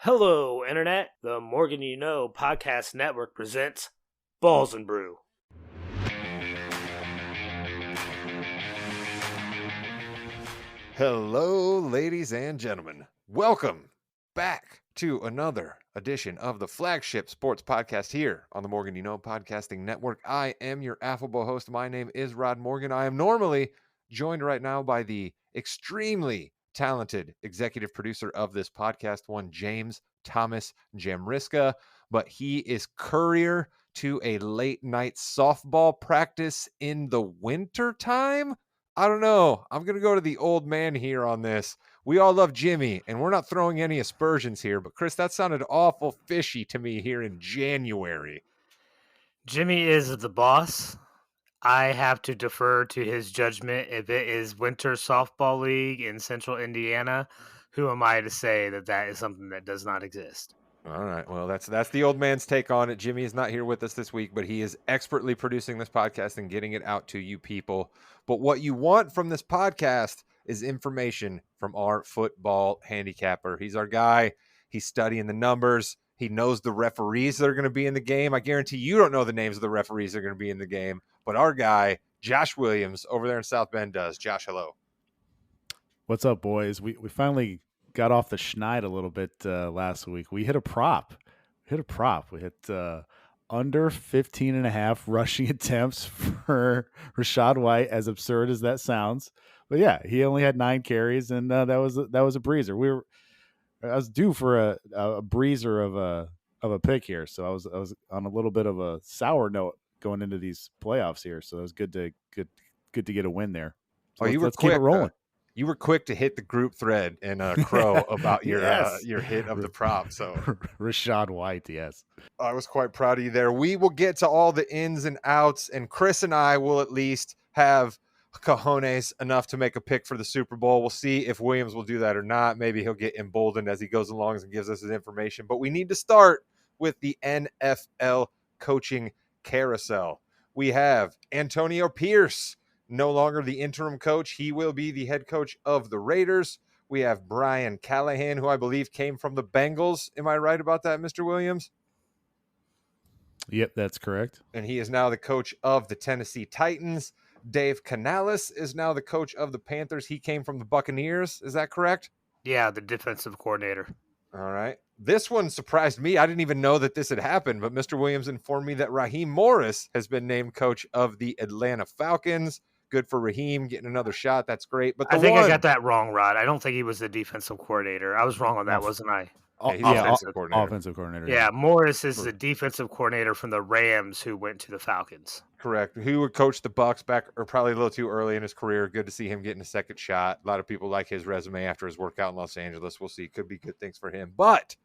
Hello, Internet. The Morgan You Know podcast network presents Balls and Brew. Hello, ladies and gentlemen. Welcome back to another edition of the flagship sports podcast here on the Morgan You Know podcasting network. I am your affable host. My name is Rod Morgan. I am normally joined right now by the extremely talented executive producer of this podcast, one James Thomas Jamriska, but he is courier to a late night softball practice in the winter time. I don't know. I'm going to go to the old man here on this. We all love Jimmy, and we're not throwing any aspersions here, but Chris, that sounded awful fishy to me here in January. Jimmy is the boss. I have to defer to his judgment. If it is Winter Softball League in Central Indiana, who am I to say that that is something that does not exist? All right. Well, that's the old man's take on it. Jimmy is not here with us this week, but he is expertly producing this podcast and getting it out to you people. But what you want from this podcast is information from our football handicapper. He's our guy. He's studying the numbers. He knows the referees that are going to be in the game. I guarantee you don't know the names of the referees that are going to be in the game, but our guy, Josh Williams, over there in South Bend does. Josh, hello. What's up, boys? We finally got off the schneid a little bit last week. We hit a prop. We hit under 15 and a half rushing attempts for Rashad White, as absurd as that sounds. But yeah, he only had 9 carries, and that was a breezer. I was due for a breezer of a pick here, so I was on a little bit of a sour note going into these playoffs here. So it was good to get a win there. So let's keep it rolling. You were quick to hit the group thread and crow about your hit of the prop. So Rashad White, yes. I was quite proud of you there. We will get to all the ins and outs, and Chris and I will at least have cojones enough to make a pick for the Super Bowl. We'll see if Williams will do that or not. Maybe he'll get emboldened as he goes along and gives us his information. But we need to start with the NFL coaching carousel. We have Antonio Pierce, no longer the interim coach. He will be the head coach of the Raiders. We have Brian Callahan, who I believe came from the Bengals. Am I right about that, Mr. Williams? Yep, that's correct. And he is now the coach of the Tennessee Titans. Dave Canales is now the coach of the Panthers. He came from the Buccaneers. Is that correct? Yeah, the defensive coordinator. All right. This one surprised me. I didn't even know that this had happened, but Mr. Williams informed me that Raheem Morris has been named coach of the Atlanta Falcons. Good for Raheem getting another shot. That's great. But I think I got that wrong, Rod. I don't think he was the defensive coordinator. I was wrong on that, wasn't I? He's offensive coordinator. Offensive coordinator. Yeah, Morris is the defensive coordinator from the Rams who went to the Falcons. Correct. Who would coach the Bucs back, or probably a little too early in his career. Good to see him getting a second shot. A lot of people like his resume after his workout in Los Angeles. We'll see. Could be good things for him. But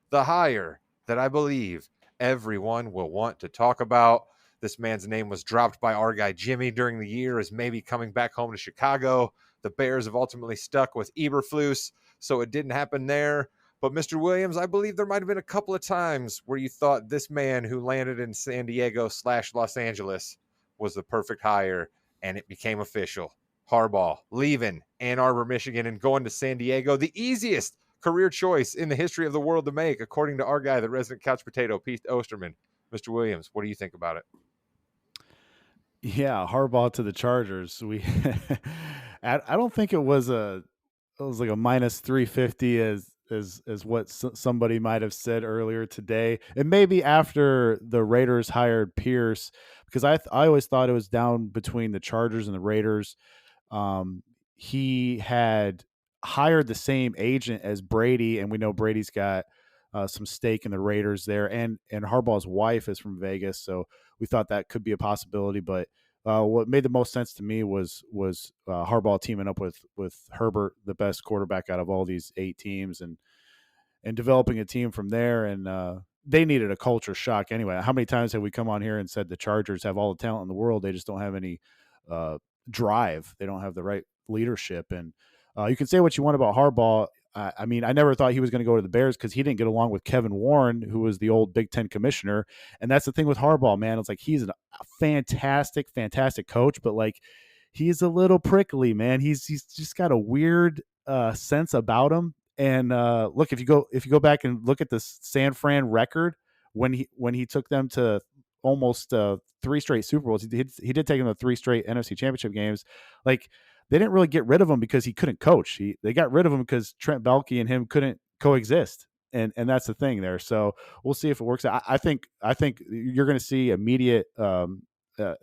the hire that I believe everyone will want to talk about, this man's name was dropped by our guy Jimmy during the year as maybe coming back home to Chicago. The Bears have ultimately stuck with Eberflus, so it didn't happen there. But Mr. Williams, I believe there might have been a couple of times where you thought this man who landed in San Diego / Los Angeles was the perfect hire, and it became official. Harbaugh leaving Ann Arbor, Michigan, and going to San Diego, the easiest career choice in the history of the world to make, according to our guy, the resident couch potato, Pete Osterman. Mr. Williams, what do you think about it? Yeah, Harbaugh to the Chargers. I don't think it was like a minus 350 as what somebody might have said earlier today. And maybe after the Raiders hired Pierce, because I always thought it was down between the Chargers and the Raiders. He had hired the same agent as Brady, and we know Brady's got some stake in the Raiders there, and Harbaugh's wife is from Vegas, so we thought that could be a possibility. But what made the most sense to me was Harbaugh teaming up with Herbert, the best quarterback out of all these 8 teams, and developing a team from there. And they needed a culture shock anyway. How many times have we come on here and said the Chargers have all the talent in the world, they just don't have any drive, they don't have the right leadership? And you can say what you want about Harbaugh. I mean, I never thought he was going to go to the Bears because he didn't get along with Kevin Warren, who was the old Big Ten commissioner. And that's the thing with Harbaugh, man. It's like he's a fantastic coach, but like he's a little prickly, man. He's just got a weird sense about him. And look, if you go back and look at the San Fran record when he took them to almost 3 straight Super Bowls, he did take them to 3 straight NFC Championship games. Like, they didn't really get rid of him because he couldn't coach. They got rid of him because Trent Baalke and him couldn't coexist, and that's the thing there. So we'll see if it works out. I think you're going to see immediate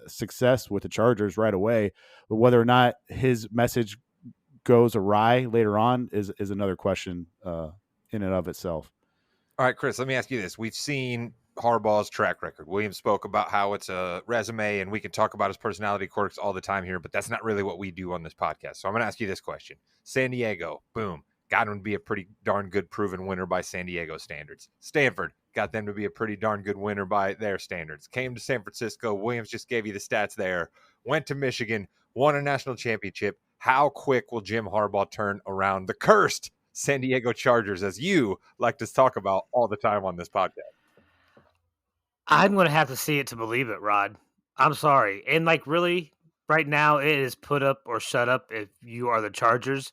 success with the Chargers right away, but whether or not his message goes awry later on is another question in and of itself. All right, Chris, let me ask you this. We've seen Harbaugh's track record. William spoke about how it's a resume, and we can talk about his personality quirks all the time here, but that's not really what we do on this podcast. So I'm going to ask you this question. San Diego, boom, got him to be a pretty darn good proven winner by San Diego standards. Stanford got them to be a pretty darn good winner by their standards. Came to San Francisco. Williams just gave you the stats there. Went to Michigan, won a national championship. How quick will Jim Harbaugh turn around the cursed San Diego Chargers, as you like to talk about all the time on this podcast? I'm going to have to see it to believe it, Rod. I'm sorry. And like, really, right now, it is put up or shut up if you are the Chargers.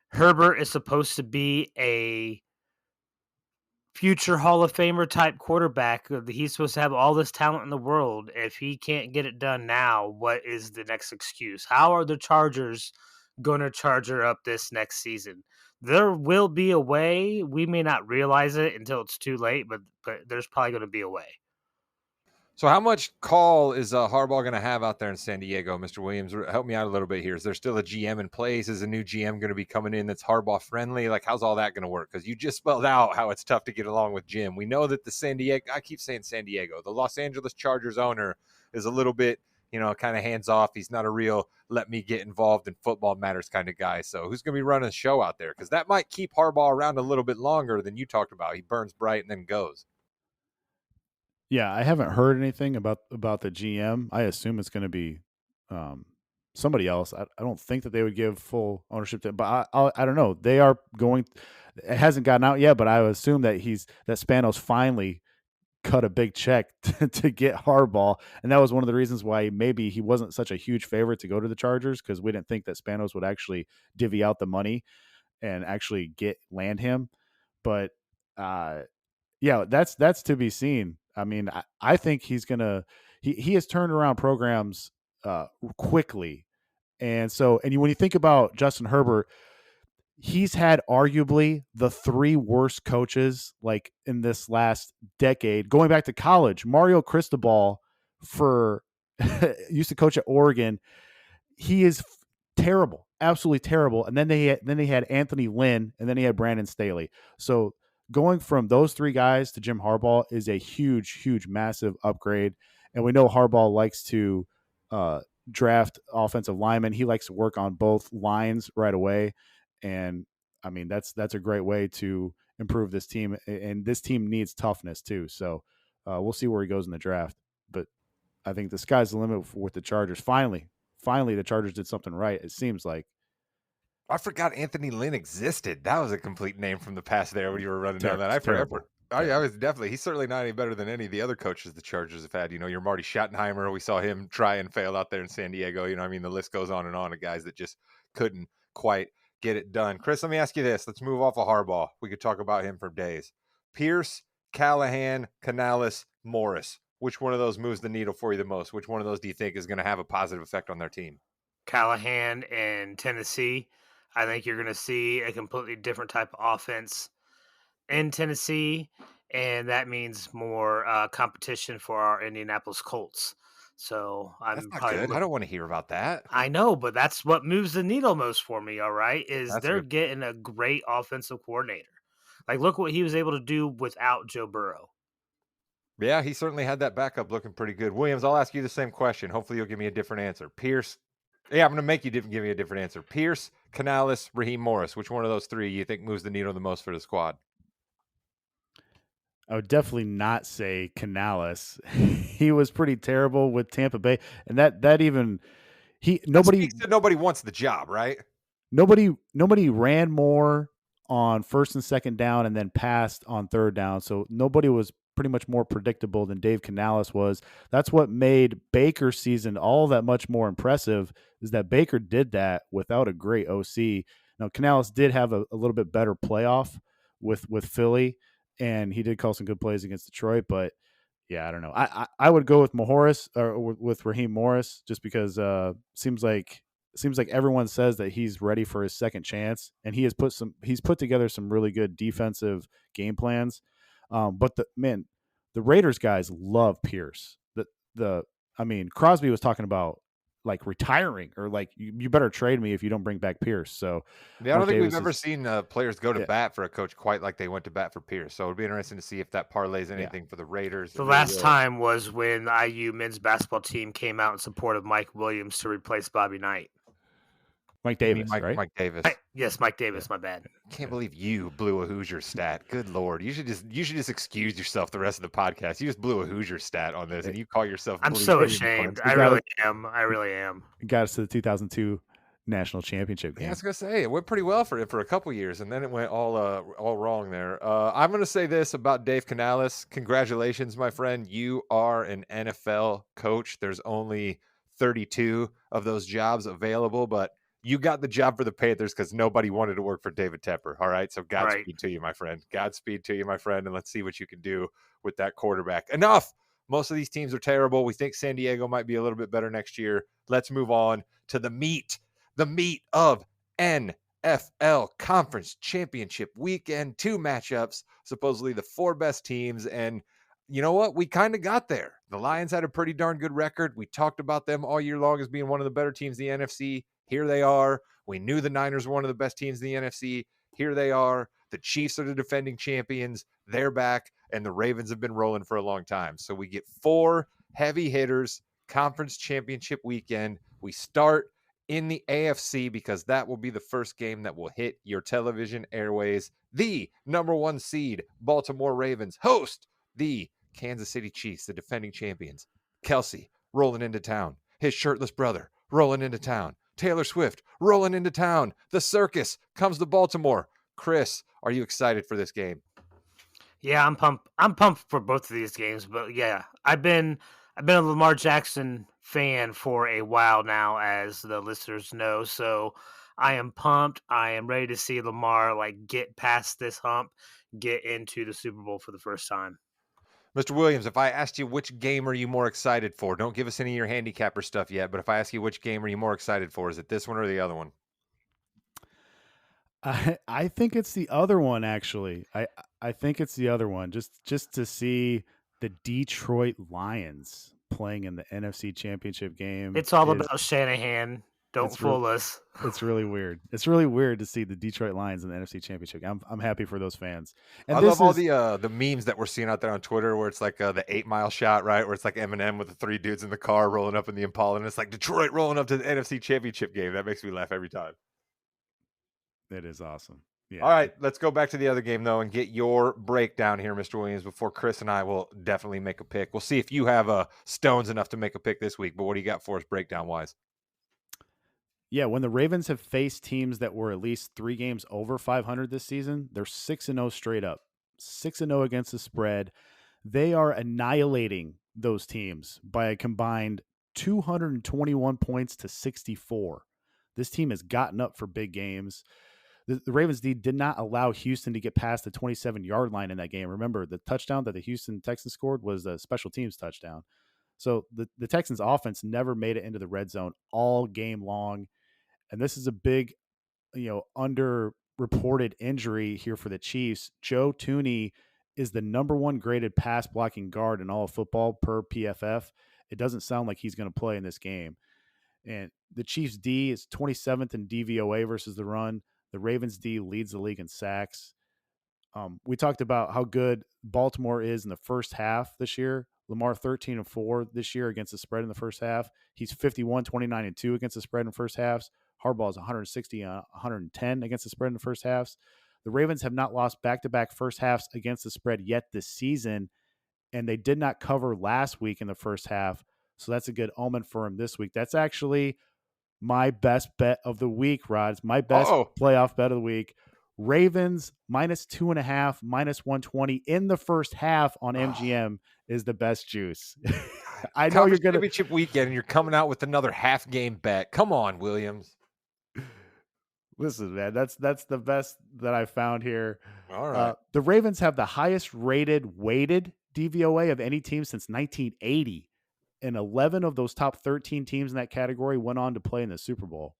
Herbert is supposed to be a future Hall of Famer type quarterback. He's supposed to have all this talent in the world. If he can't get it done now, what is the next excuse? How are the Chargers going to charger up this next season? There will be a way. We may not realize it until it's too late, but there's probably going to be a way. So how much call is Harbaugh going to have out there in San Diego, Mr. Williams? Help me out a little bit here. Is there still a GM in place? Is a new GM going to be coming in that's Harbaugh friendly? Like, how's all that going to work? Because you just spelled out how it's tough to get along with Jim. We know that I keep saying San Diego, the Los Angeles Chargers owner is a little bit, kind of hands off. He's not a real let me get involved in football matters kind of guy. So who's going to be running the show out there? Because that might keep Harbaugh around a little bit longer than you talked about. He burns bright and then goes. Yeah, I haven't heard anything about the GM. I assume it's going to be somebody else. I don't think that they would give full ownership to, but I don't know. They are going. It hasn't gotten out yet, but I would assume that Spanos finally cut a big check to get Harbaugh, and that was one of the reasons why maybe he wasn't such a huge favorite to go to the Chargers, because we didn't think that Spanos would actually divvy out the money and actually land him. But yeah, that's to be seen. I mean, I think he's gonna he has turned around programs quickly, and when you think about Justin Herbert, he's had arguably the 3 worst coaches like in this last decade, going back to college. Mario Cristobal for used to coach at Oregon. He is terrible, absolutely terrible. And then they had Anthony Lynn, and then he had Brandon Staley. So going from those 3 guys to Jim Harbaugh is a huge, massive upgrade. And we know Harbaugh likes to draft offensive linemen. He likes to work on both lines right away. And I mean, that's a great way to improve this team. And this team needs toughness too. So we'll see where he goes in the draft. But I think the sky's the limit with the Chargers. Finally, the Chargers did something right, it seems like. I forgot Anthony Lynn existed. That was a complete name from the past there when you were running down that. I forgot. I was definitely, he's certainly not any better than any of the other coaches the Chargers have had. Your Marty Schottenheimer, we saw him try and fail out there in San Diego. I mean, the list goes on and on of guys that just couldn't quite get it done. Chris, let me ask you this. Let's move off of Harbaugh. We could talk about him for days. Pierce, Callahan, Canales, Morris. Which one of those moves the needle for you the most? Which one of those do you think is going to have a positive effect on their team? Callahan in Tennessee. I think you're going to see a completely different type of offense in Tennessee, and that means more competition for our Indianapolis Colts. So That's not good. I don't want to hear about that. I know, but that's what moves the needle most for me. All right, they're getting a great offensive coordinator. Like, look what he was able to do without Joe Burrow. Yeah, he certainly had that backup looking pretty good. Williams, I'll ask you the same question. Hopefully you'll give me a different answer. Pierce. Yeah, I'm going to make you give me a different answer. Pierce, Canales, Raheem Morris. Which one of those 3 you think moves the needle the most for the squad? I would definitely not say Canales. He was pretty terrible with Tampa Bay, and nobody wants the job, right? Nobody ran more on first and second down and then passed on third down. So nobody was pretty much more predictable than Dave Canales was. That's what made Baker's season all that much more impressive, is that Baker did that without a great OC. Now, Canales did have a little bit better playoff with Philly, and he did call some good plays against Detroit. But yeah, I don't know. I would go with Mahoris or with Raheem Morris just because seems like everyone says that he's ready for his second chance, and he's put together some really good defensive game plans. But the Raiders guys love Pierce. The I mean, Crosby was talking about like retiring or like you better trade me if you don't bring back Pierce. So Yeah, I don't Mark think we've Davis ever is seen players go to yeah, bat for a coach quite like they went to bat for Pierce. So it'd be interesting to see if that parlays yeah. anything for the Raiders. It The really last will. time was when the IU men's basketball team came out in support of Mike Williams to replace Bobby Knight. Mike You mean Davis, right? Mike Davis? Yes, Mike Yeah. Davis. My bad. Can't believe you blew a Hoosier stat. Good Lord. You should just excuse yourself the rest of the podcast. You just blew a Hoosier stat on this and you call yourself I'm Blue so Unicorns. ashamed. He I got really us, am. I really am. got us to the 2002 national championship Yeah, I was game. gonna say it went pretty well for a couple years, and then it went all wrong there. I'm gonna say this about Dave Canales. Congratulations, my friend. You are an NFL coach. There's only 32 of those jobs available, but you got the job for the Panthers because nobody wanted to work for David Tepper. All right, so Right. Godspeed to you, my friend. Godspeed to you, my friend, and let's see what you can do with that quarterback. Enough. Most of these teams are terrible. We think San Diego might be a little bit better next year. Let's move on to the meat of NFL Conference Championship Weekend. 2 matchups, supposedly the 4 best teams. And you know what? We kind of got there. The Lions had a pretty darn good record. We talked about them all year long as being one of the better teams in the NFC. Here they are. We knew the Niners were one of the best teams in the NFC. Here they are. The Chiefs are the defending champions. They're back. And the Ravens have been rolling for a long time. So we get 4 heavy hitters, Conference Championship Weekend. We start in the AFC because that will be the first game that will hit your television airways. The number 1 seed Baltimore Ravens host the Kansas City Chiefs, the defending champions. Kelsey rolling into town. His shirtless brother rolling into town. Taylor Swift rolling into town. The circus comes to Baltimore. Chris, are you excited for this game? Yeah, I'm pumped. I'm pumped for both of these games, but yeah, I've been a Lamar Jackson fan for a while now, as the listeners know. So I am pumped. I am ready to see Lamar like get past this hump, get into the Super Bowl for the first time. Mr. Williams, if I asked you which game are you more excited for, don't give us any of your handicapper stuff yet, but if I ask you which game are you more excited for, is it this one or the other one? I think it's the other one actually. I think it's the other one. Just to see the Detroit Lions playing in the NFC Championship game It's all is about Shanahan. Don't it's real fool us. it's really weird. It's really weird to see the Detroit Lions in the NFC Championship. I'm happy for those fans. I And love this all is the memes that we're seeing out there on Twitter where it's like the 8 Mile shot, right? Where it's like Eminem with the 3 dudes in the car rolling up in the Impala, and it's like Detroit rolling up to the NFC Championship game. That makes me laugh every time. it is awesome. Yeah. All right, let's go back to the other game, though, and get your breakdown here, Mr. Williams, before Chris and I will definitely make a pick. We'll see if you have stones enough to make a pick this week, but what do you got for us breakdown-wise? Yeah, when the Ravens have faced teams that were at least 3 games over 500 this season, they're 6-0 straight up. 6-0 against the spread. They are annihilating those teams by a combined 221 points to 64. This team has gotten up for big games. The Ravens did not allow Houston to get past the 27-yard line in that game. Remember, the touchdown that the Houston Texans scored was a special teams touchdown. So the Texans offense never made it into the red zone all game long. And this is a big, underreported injury here for the Chiefs. Joe Tooney is the number 1 graded pass blocking guard in all of football per PFF. It doesn't sound like he's going to play in this game. And the Chiefs D is 27th in DVOA versus the run. The Ravens D leads the league in sacks. We talked about how good Baltimore is in the first half this year. Lamar 13-4 this year against the spread in the first half. He's 51-29-2 against the spread in the first halves. Harbaugh is 160-110 against the spread in the first halves. The Ravens have not lost back-to-back first halves against the spread yet this season, and they did not cover last week in the first half. So that's a good omen for him this week. That's actually my best bet of the week, Rod. It's my best playoff bet of the week. Ravens -2.5, -120 in the first half on MGM is the best juice. I know you're gonna championship weekend, and you're coming out with another half game bet. Come on, Williams. Listen, man, that's the best that I found here. All right. The Ravens have the highest rated weighted DVOA of any team since 1980, and 11 of those top 13 teams in that category went on to play in the Super Bowl.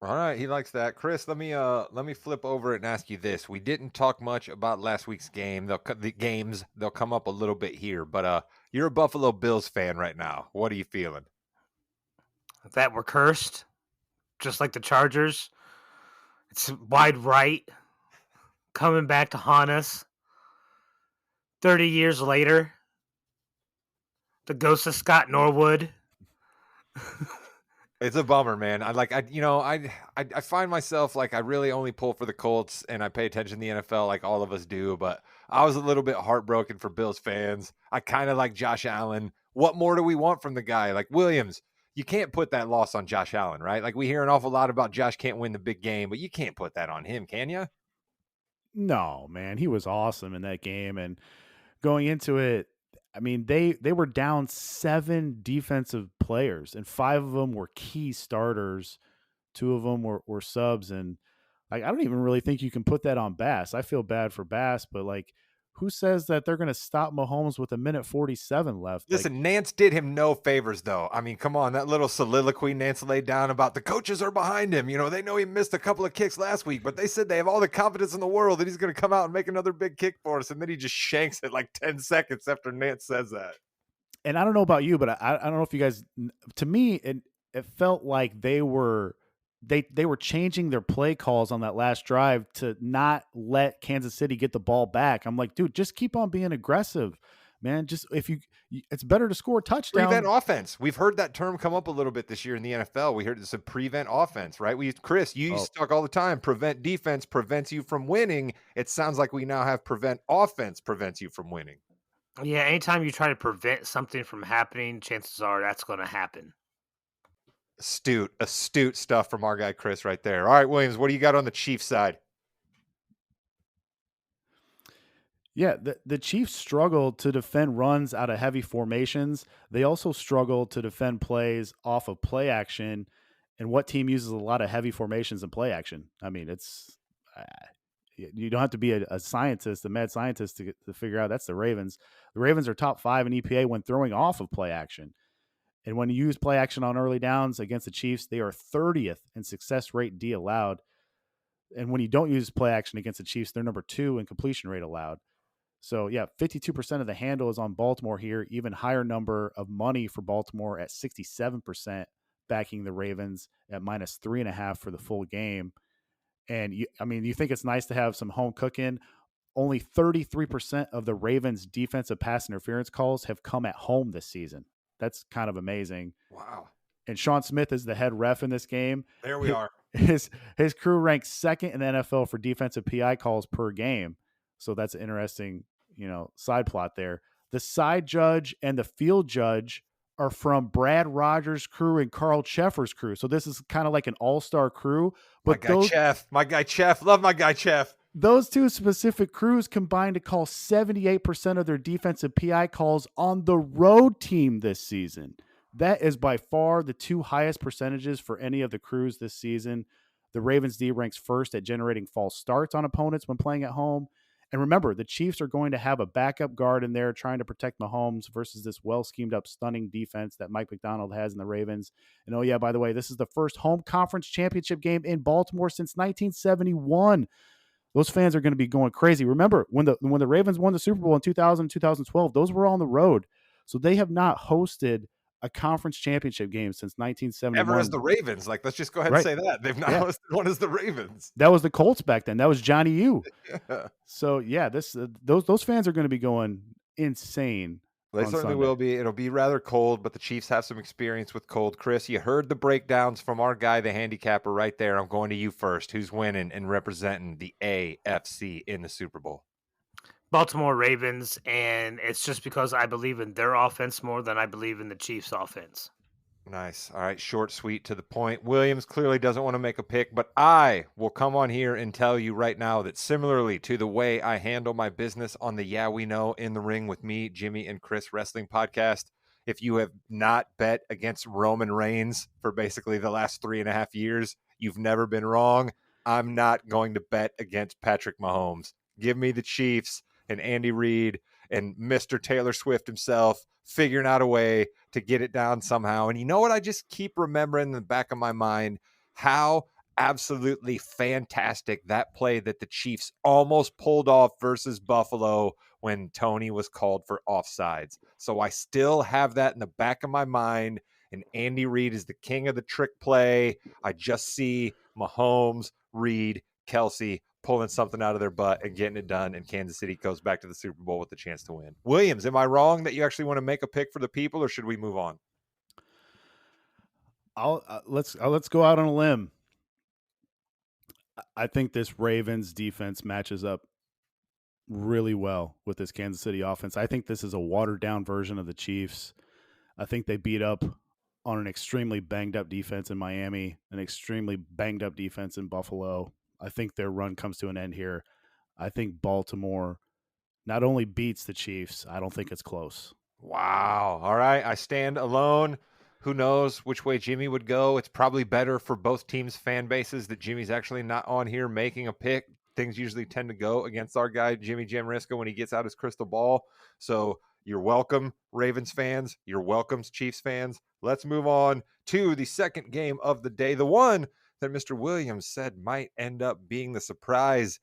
All right, he likes that. Chris, let me flip over it and ask you this. We didn't talk much about last week's game. The games, they'll come up a little bit here, but you're a Buffalo Bills fan right now. What are you feeling? That we're cursed, just like the Chargers. It's wide right coming back to haunt us 30 years later. The ghost of Scott Norwood. It's a bummer, man. I find myself like I really only pull for the Colts and I pay attention to the NFL like all of us do, but I was a little bit heartbroken for Bills fans. I kind of like Josh Allen. What more do we want from the guy? Like Williams, you can't put that loss on Josh Allen, right? Like we hear an awful lot about Josh can't win the big game, but you can't put that on him, can you? No, man, he was awesome in that game, and going into it, I mean, they were down 7 defensive players, and 5 of them were key starters. 2 of them were subs, and like I don't even really think you can put that on Bass. I feel bad for Bass, but like who says that they're going to stop Mahomes with a minute 47 left? Like Listen, Nance did him no favors, though. I mean, come on, that little soliloquy Nance laid down about the coaches are behind him. You know, they know he missed a couple of kicks last week, but they said they have all the confidence in the world that he's going to come out and make another big kick for us. And then he just shanks it like 10 seconds after Nance says that. and I don't know about you, but I don't know if you guys. To me, it felt like they were changing their play calls on that last drive to not let Kansas City get the ball back. I'm like, dude, just keep on being aggressive, man. Just it's better to score a touchdown. Prevent offense. We've heard that term come up a little bit this year in the NFL. We heard it's a prevent offense, right? Chris, you used to talk all the time. Prevent defense prevents you from winning. It sounds like we now have prevent offense prevents you from winning. Yeah, anytime you try to prevent something from happening, chances are that's going to happen. Astute stuff from our guy Chris right there. All right, Williams, what do you got on the Chiefs side? Yeah, the Chiefs struggled to defend runs out of heavy formations. They also struggled to defend plays off of play action. And what team uses a lot of heavy formations and play action? I mean, it's you don't have to be a scientist, a mad scientist, to figure out that's the Ravens. The Ravens are top 5 in EPA when throwing off of play action. And when you use play action on early downs against the Chiefs, they are 30th in success rate D allowed. And when you don't use play action against the Chiefs, they're number 2 in completion rate allowed. So, yeah, 52% of the handle is on Baltimore here. Even higher number of money for Baltimore at 67%, backing the Ravens at minus 3.5 for the full game. And, you think it's nice to have some home cooking. Only 33% of the Ravens' defensive pass interference calls have come at home this season. That's kind of amazing. Wow. And Sean Smith is the head ref in this game. There we are. His crew ranks second in the NFL for defensive PI calls per game. So that's an interesting, side plot there. The side judge and the field judge are from Brad Rogers' crew and Carl Cheffer's crew. So this is kind of like an all-star crew. But My guy Chef. Love my guy Chef. Those 2 specific crews combined to call 78% of their defensive PI calls on the road team this season. That is by far the 2 highest percentages for any of the crews this season. The Ravens D ranks first at generating false starts on opponents when playing at home. And remember, the Chiefs are going to have a backup guard in there trying to protect Mahomes versus this well-schemed-up, stunning defense that Mike McDonald has in the Ravens. And oh yeah, by the way, this is the first home conference championship game in Baltimore since 1971. Those fans are going to be going crazy. Remember, when the Ravens won the Super Bowl in 2000, 2012, those were on the road. So they have not hosted a conference championship game since 1971. Ever as the Ravens. Like, let's just go ahead and say that. They've not hosted one as the Ravens. That was the Colts back then. That was Johnny U. Yeah. So, yeah, those fans are going to be going insane. They certainly will be. It'll be rather cold, but the Chiefs have some experience with cold. Chris, you heard the breakdowns from our guy, the handicapper, right there. I'm going to you first. Who's winning and representing the AFC in the Super Bowl? Baltimore Ravens, and it's just because I believe in their offense more than I believe in the Chiefs' offense. Nice. All right. Short, sweet, to the point. Williams clearly doesn't want to make a pick, but I will come on here and tell you right now that similarly to the way I handle my business on the Yeah We Know in the Ring with me, Jimmy and Chris Wrestling Podcast, if you have not bet against Roman Reigns for basically the last 3.5 years, you've never been wrong. I'm not going to bet against Patrick Mahomes. Give me the Chiefs and Andy Reid and Mr. Taylor Swift himself figuring out a way to get it down somehow. And you know what? I just keep remembering in the back of my mind how absolutely fantastic that play that the Chiefs almost pulled off versus Buffalo when Tony was called for offsides. So I still have that in the back of my mind. And Andy Reid is the king of the trick play. I just see Mahomes, Reid, Kelsey pulling something out of their butt and getting it done, and Kansas City goes back to the Super Bowl with the chance to win. Williams, am I wrong that you actually want to make a pick for the people, or should we move on? Let's go out on a limb. I think this Ravens defense matches up really well with this Kansas City offense. I think this is a watered down version of the Chiefs. I think they beat up on an extremely banged up defense in Miami, an extremely banged up defense in Buffalo. I think their run comes to an end here. I think Baltimore not only beats the Chiefs, I don't think it's close. Wow. All right. I stand alone. Who knows which way Jimmy would go? It's probably better for both teams' fan bases that Jimmy's actually not on here making a pick. Things usually tend to go against our guy, Jimmy Jamriska, when he gets out his crystal ball. So you're welcome, Ravens fans. You're welcome, Chiefs fans. Let's move on to the second game of the day, the one that Mr. Williams said might end up being the surprise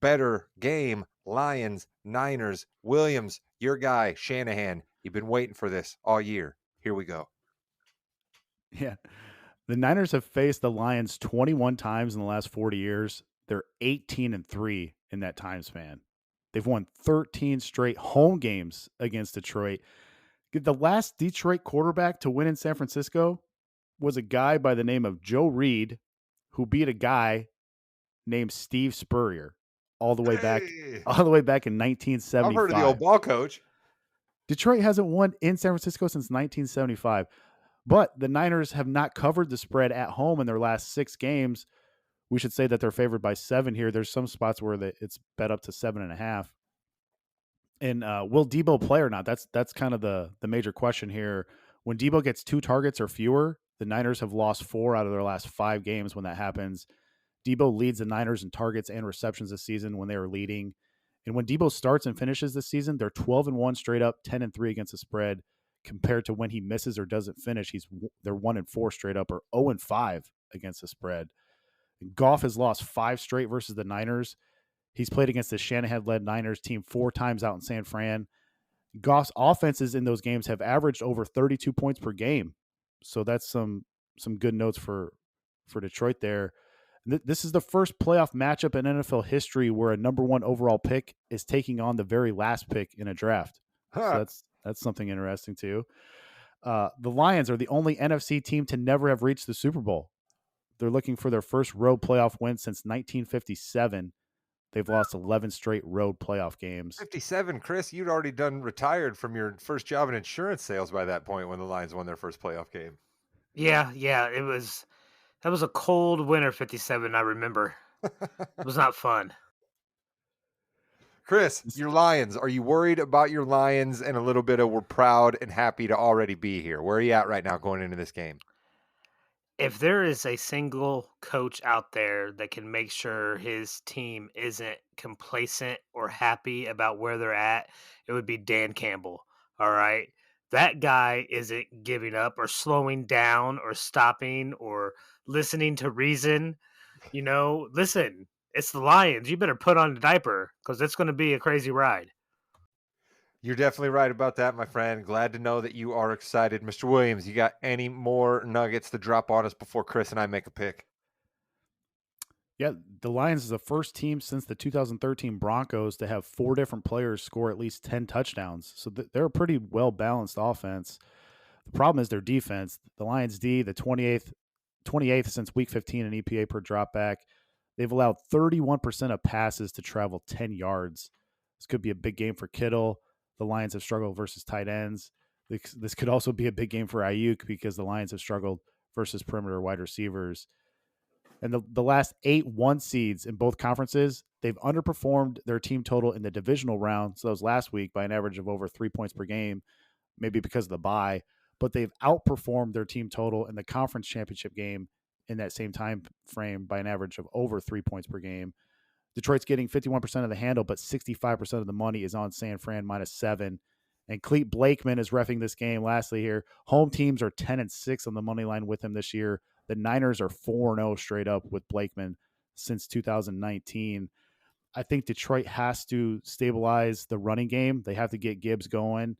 better game. Lions, Niners, Williams, your guy, Shanahan. You've been waiting for this all year. Here we go. Yeah. The Niners have faced the Lions 21 times in the last 40 years. They're 18-3 in that time span. They've won 13 straight home games against Detroit. The last Detroit quarterback to win in San Francisco was a guy by the name of Joe Reed, who beat a guy named Steve Spurrier all the way back Hey, all the way back in I've heard of the 1975. old ball coach. Detroit hasn't won in San Francisco since 1975. But the Niners have not covered the spread at home in their last 6 games. We should say that they're favored by 7 here. There's some spots where it's bet up to 7.5. And will Debo play or not? That's kind of the major question here. When Debo gets 2 targets or fewer, the Niners have lost 4 out of their last 5 games when that happens. Debo leads the Niners in targets and receptions this season when they are leading. And when Debo starts and finishes this season, they're 12-1 straight up, 10-3 against the spread. Compared to when he misses or doesn't finish, they're 1-4 straight up or 0-5 against the spread. Goff has lost 5 straight versus the Niners. He's played against the Shanahan-led Niners team 4 times out in San Fran. Goff's offenses in those games have averaged over 32 points per game. So that's some good notes for Detroit there. This is the first playoff matchup in NFL history where a number 1 overall pick is taking on the very last pick in a draft. So that's something interesting too. The Lions are the only NFC team to never have reached the Super Bowl. They're looking for their first road playoff win since 1957. They've lost 11 straight road playoff games. 57, Chris, you'd already done retired from your first job in insurance sales by that point when the Lions won their first playoff game. Yeah, that was a cold winter 57, I remember. It was not fun. Chris, your Lions, are you worried about your Lions and a little bit of we're proud and happy to already be here? Where are you at right now going into this game? If there is a single coach out there that can make sure his team isn't complacent or happy about where they're at, it would be Dan Campbell. All right. That guy isn't giving up or slowing down or stopping or listening to reason. Listen, it's the Lions. You better put on a diaper because it's going to be a crazy ride. You're definitely right about that, my friend. Glad to know that you are excited. Mr. Williams, you got any more nuggets to drop on us before Chris and I make a pick? Yeah, the Lions is the first team since the 2013 Broncos to have 4 different players score at least 10 touchdowns. So they're a pretty well-balanced offense. The problem is their defense. The Lions D, the 28th since week 15 in EPA per dropback. They've allowed 31% of passes to travel 10 yards. This could be a big game for Kittle. The Lions have struggled versus tight ends. This could also be a big game for Ayuk because the Lions have struggled versus perimeter wide receivers. And the last 8 1 seeds in both conferences, they've underperformed their team total in the divisional round. So that was last week by an average of over 3 points per game, maybe because of the bye. But they've outperformed their team total in the conference championship game in that same time frame by an average of over 3 points per game. Detroit's getting 51% of the handle, but 65% of the money is on San Fran -7. And Clete Blakeman is reffing this game. Lastly, here, home teams are 10-6 on the money line with him this year. The Niners are 4-0 straight up with Blakeman since 2019. I think Detroit has to stabilize the running game. They have to get Gibbs going.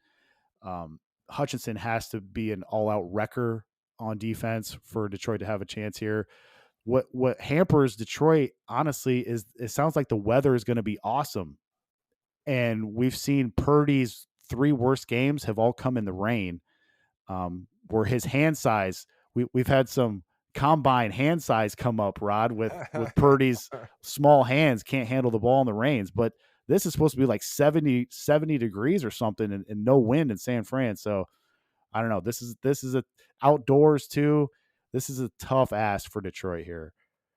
Hutchinson has to be an all-out wrecker on defense for Detroit to have a chance here. What hampers Detroit, honestly, is it sounds like the weather is going to be awesome. And we've seen Purdy's 3 worst games have all come in the rain. Where his hand size, we've had some combine hand size come up, Rod, with Purdy's small hands can't handle the ball in the rains. But this is supposed to be like 70 degrees or something and no wind in San Fran. So I don't know. This is a outdoors too. This is a tough ask for Detroit here.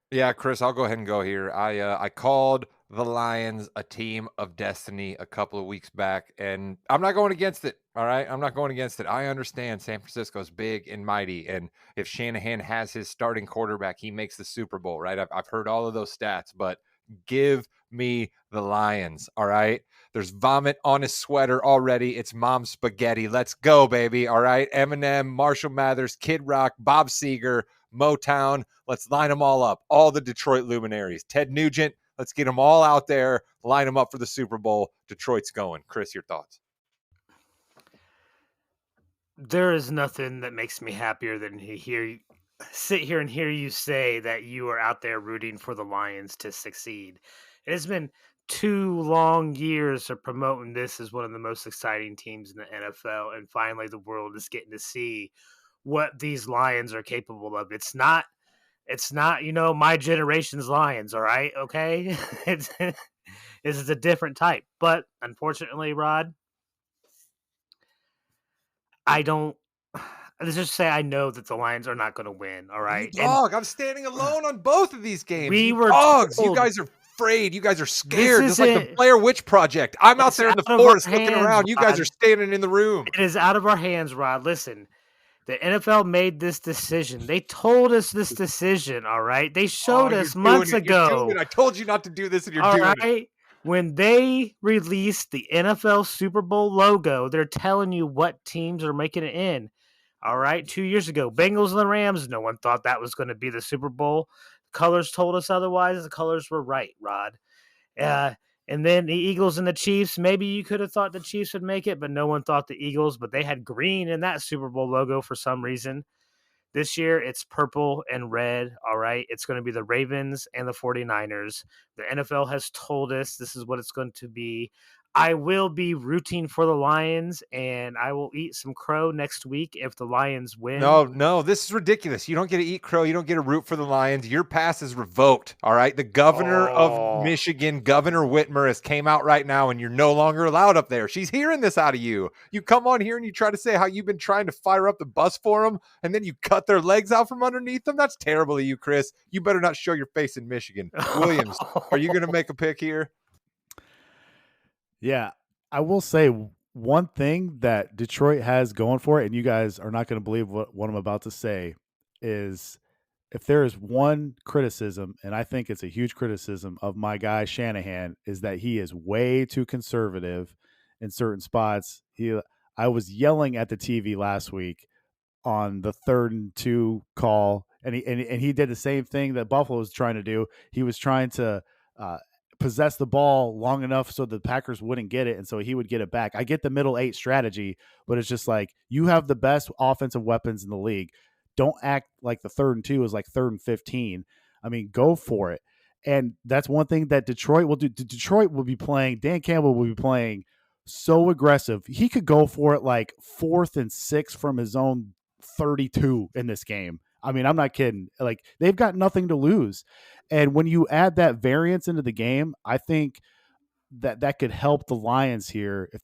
Yeah, Chris, I'll go ahead and go here. I called the Lions a team of destiny a couple of weeks back, and I'm not going against it. All right, I'm not going against it. I understand San Francisco's big and mighty, and if Shanahan has his starting quarterback, he makes the Super Bowl. Right? I've heard all of those stats, but give me the Lions. All right. There's vomit on his sweater already. It's mom's spaghetti. Let's go, baby. All right. Eminem, Marshall Mathers, Kid Rock, Bob Seger, Motown. Let's line them all up. All the Detroit luminaries. Ted Nugent. Let's get them all out there. Line them up for the Super Bowl. Detroit's going. Chris, your thoughts? There is nothing that makes me happier than to sit here and hear you say that you are out there rooting for the Lions to succeed. It has been 2 long years of promoting this as one of the most exciting teams in the NFL, and finally the world is getting to see what these Lions are capable of. It's not, my generation's Lions, all right? Okay? It's a different type. But unfortunately, Rod, I don't let's just say I know that the Lions are not going to win, all You right? And dog. I'm standing alone on both of these games. we You were dogs. You told guys are afraid. You guys are this scared. Just like the isn't Blair Witch Project. I'm out it's there in out the of our forest looking hands, around. You guys are Rod. standing in the room. It is out of our hands, Rod. Listen, the NFL made this decision. They told us this decision, all right? They showed us months You're doing ago, it. I told you not to do this, and you're all doing it. right? When they released the NFL Super Bowl logo, they're telling you what teams are making it in. All right, 2 years ago, Bengals and the Rams, no one thought that was going to be the Super Bowl. Colors told us otherwise. The colors were right, Rod. And then the Eagles and the Chiefs, maybe you could have thought the Chiefs would make it, but no one thought the Eagles, but they had green in that Super Bowl logo for some reason. This year, it's purple and red, all right? It's going to be the Ravens and the 49ers. The NFL has told us this is what it's going to be. I will be rooting for the Lions, and I will eat some crow next week if the Lions win. No, this is ridiculous. You don't get to eat crow. You don't get to root for the Lions. Your pass is revoked, all right? The governor of Michigan, Governor Whitmer, has came out right now, and you're no longer allowed up there. She's hearing this out of you. You come on here and you try to say how you've been trying to fire up the bus for them, and then you cut their legs out from underneath them. That's terrible of you, Chris. You better not show your face in Michigan. Williams, are you going to make a pick here? Yeah, I will say one thing that Detroit has going for it, and you guys are not going to believe what I'm about to say, is if there is one criticism, and I think it's a huge criticism of my guy Shanahan, is that he is way too conservative in certain spots. I was yelling at the TV last week on the 3rd and 2 call, and he did the same thing that Buffalo was trying to do. He was trying to possess the ball long enough so the Packers wouldn't get it, and so he would get it back. I get the middle 8 strategy, but it's just like, you have the best offensive weapons in the league. Don't act like the 3rd and 2 is like 3rd and 15. I mean, go for it. And that's one thing that Detroit will do. Detroit will be playing, Dan Campbell will be playing so aggressive. He could go for it like 4th and 6 from his own 32 in this game. I mean, I'm not kidding. Like, they've got nothing to lose. And when you add that variance into the game, I think that could help the Lions here if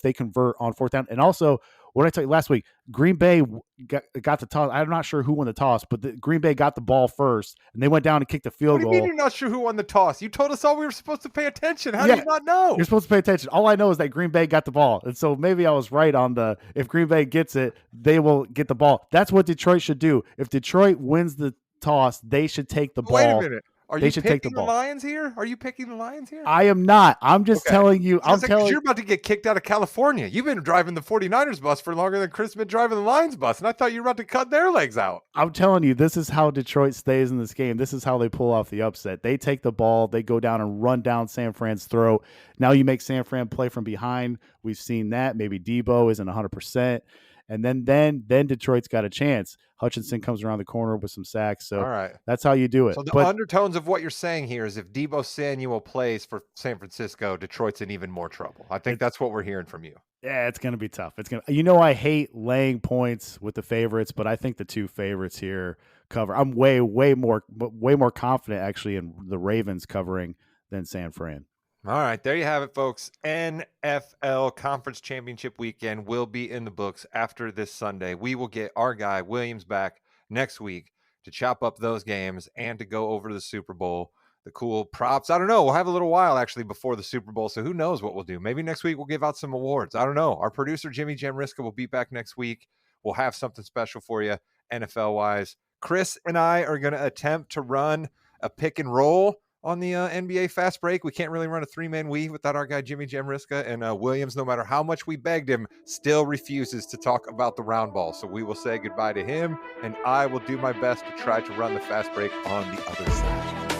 they convert on 4th down. And also, what did I tell you last week? Green Bay got the toss. I'm not sure who won the toss, but Green Bay got the ball first, and they went down and kicked the field goal. What do you mean you're not sure who won the toss? You told us all we were supposed to pay attention. How do you not know? You're supposed to pay attention. All I know is that Green Bay got the ball. And so maybe I was right on if Green Bay gets it, they will get the ball. That's what Detroit should do. If Detroit wins the toss, they should take the Wait a ball. minute. Are They you should take the picking the ball. Lions here? Are you picking the Lions here? I am not. I'm just Okay. telling you. I was I'm gonna say, because telling. you're about to get kicked out of California. You've been driving the 49ers bus for longer than Chris has been driving the Lions bus, and I thought you were about to cut their legs out. I'm telling you, this is how Detroit stays in this game. This is how they pull off the upset. They take the ball, they go down and run down San Fran's throat. Now you make San Fran play from behind. We've seen that. Maybe Debo isn't 100%. And then Detroit's got a chance. Hutchinson comes around the corner with some sacks. All So right. that's how you do it. So the But undertones of what you're saying here is if Debo Samuel plays for San Francisco, Detroit's in even more trouble. I think that's what we're hearing from you. yeah, it's going to be tough. I hate laying points with the favorites, but I think the two favorites here cover. I'm way more confident actually in the Ravens covering than San Fran. All right, there you have it, folks. NFL Conference Championship weekend will be in the books after this Sunday. We will get our guy Williams back next week to chop up those games and to go over to the Super Bowl. The cool props. I don't know. We'll have a little while actually before the Super Bowl, so who knows what we'll do. Maybe next week we'll give out some awards. I don't know. Our producer Jimmy Jamriska will be back next week. We'll have something special for you NFL wise. Chris and I are going to attempt to run a pick and roll on the NBA fast break. We can't really run a three-man weave without our guy Jimmy Jamriska, and Williams, no matter how much we begged him, still refuses to talk about the round ball. So we will say goodbye to him, and I will do my best to try to run the fast break on the other side.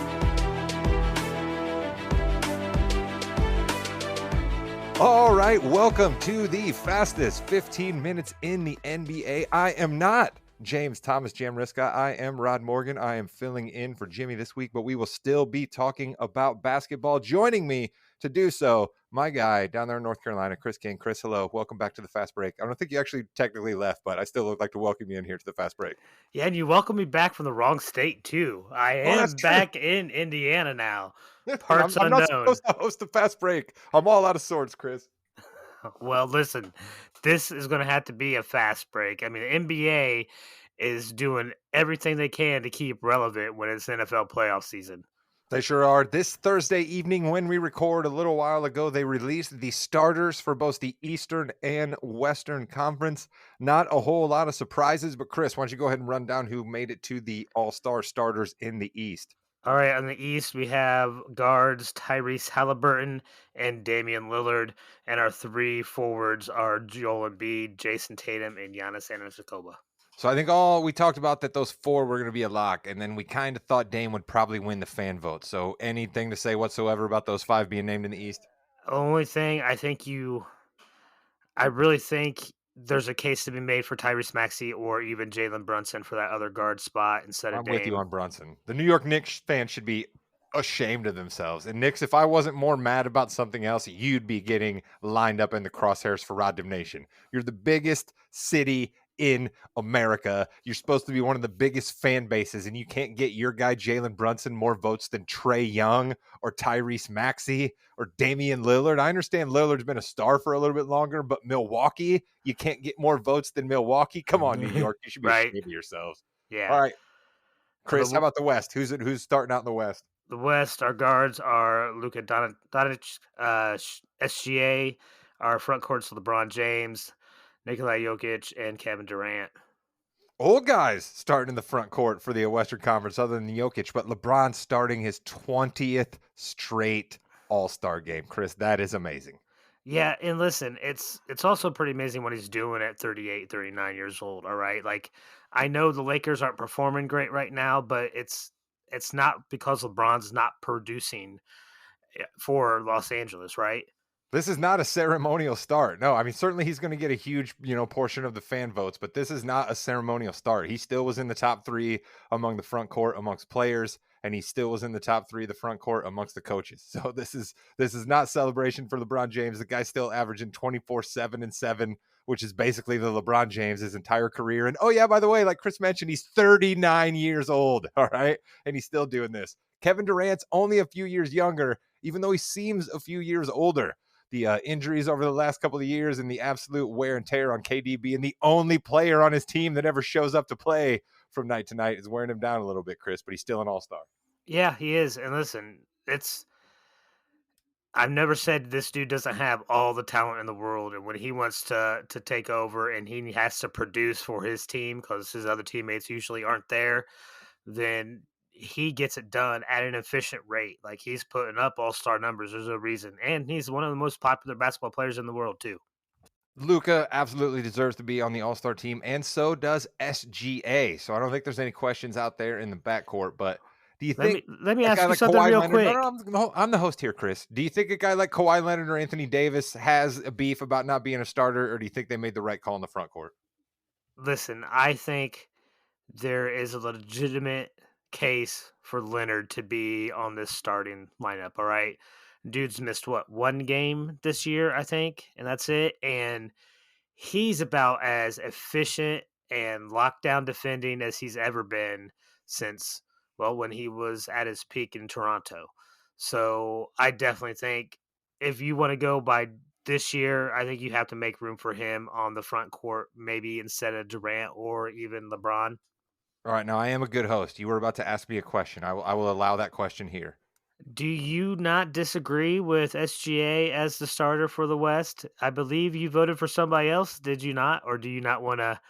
All right, welcome to the fastest 15 minutes in the NBA. I am not James Thomas Jamriska. I am Rod Morgan. I am filling in for Jimmy this week, but we will still be talking about basketball. Joining me to do so, my guy down there in North Carolina, Chris King. Chris, hello. Welcome back to the Fast Break. I don't think you actually technically left, but I still would like to welcome you in here to the Fast Break. Yeah, and you welcome me back from the wrong state too. I Oh, that's am true. back in Indiana now. I'm Parts not unknown. supposed to host the Fast Break. I'm all out of sorts, Chris. Well, listen, this is going to have to be a fast break. I mean, the NBA is doing everything they can to keep relevant when it's NFL playoff season. They sure are. This Thursday evening, when we record a little while ago, they released the starters for both the Eastern and Western Conference. Not a whole lot of surprises, but Chris, why don't you go ahead and run down who made it to the All-Star starters in the East? All right, on the East, we have guards Tyrese Halliburton and Damian Lillard, and our three forwards are Joel Embiid, Jason Tatum, and Giannis Antetokounmpo. So I think all we talked about that those four were going to be a lock, and then we kind of thought Dame would probably win the fan vote. So anything to say whatsoever about those five being named in the East? Only thing I really think there's a case to be made for Tyrese Maxey or even Jalen Brunson for that other guard spot instead of I'm with you Dame. on Brunson. The New York Knicks fans should be ashamed of themselves. And Knicks, if I wasn't more mad about something else, you'd be getting lined up in the crosshairs for Rod Nation. You're the biggest city in America. You're supposed to be one of the biggest fan bases, and you can't get your guy Jalen Brunson more votes than Trae Young or Tyrese Maxey or Damian Lillard. I understand Lillard's been a star for a little bit longer, but Milwaukee, you can't get more votes than Milwaukee. Come on, New York. You should be Right. ashamed of yourselves. Yeah. All right. For Chris, how about the West? Who's starting out in the West? the West, our guards are Luka Doncic, SGA. Our front court's LeBron James, Nikola Jokic, and Kevin Durant. Old guys starting in the front court for the Western Conference other than Jokic, but LeBron starting his 20th straight All-Star game. Chris, that is amazing. Yeah, and listen, it's also pretty amazing what he's doing at 38, 39 years old, all right? Like, I know the Lakers aren't performing great right now, but it's not because LeBron's not producing for Los Angeles, right? This is not a ceremonial start. No, I mean, certainly he's going to get a huge, portion of the fan votes, but this is not a ceremonial start. He still was in the top three among the front court amongst players, and he still was in the top three of the front court amongst the coaches. So this is not celebration for LeBron James. The guy's still averaging 24, 7, and 7, which is basically the LeBron James his entire career. And oh yeah, by the way, like Chris mentioned, he's 39 years old. All right. And he's still doing this. Kevin Durant's only a few years younger, even though he seems a few years older. The injuries over the last couple of years and the absolute wear and tear on KD being the only player on his team that ever shows up to play from night to night is wearing him down a little bit, Chris, but he's still an all-star. Yeah, he is. And listen, I've never said this dude doesn't have all the talent in the world, and when he wants to take over and he has to produce for his team because his other teammates usually aren't there, then he gets it done at an efficient rate. Like he's putting up all-star numbers. There's a reason, and he's one of the most popular basketball players in the world too. Luca absolutely deserves to be on the All-Star team, and so does SGA. So I don't think there's any questions out there in the backcourt. But do you Let think me let me a guy ask you like something Kawhi real Leonard? No, quick. I'm the host here, Chris. Do you think a guy like Kawhi Leonard or Anthony Davis has a beef about not being a starter, or do you think they made the right call in the front court? Listen, I think there is a legitimate case for Leonard to be on this starting lineup. All right. Dude's missed what, one game this year, I think, and that's it. And he's about as efficient and lockdown defending as he's ever been since, well, when he was at his peak in Toronto. So I definitely think if you want to go by this year, I think you have to make room for him on the front court, maybe instead of Durant or even LeBron. All right, now I am a good host. You were about to ask me a question. I will allow that question here. Do you not disagree with SGA as the starter for the West? I believe you voted for somebody else, did you not? Or do you not want to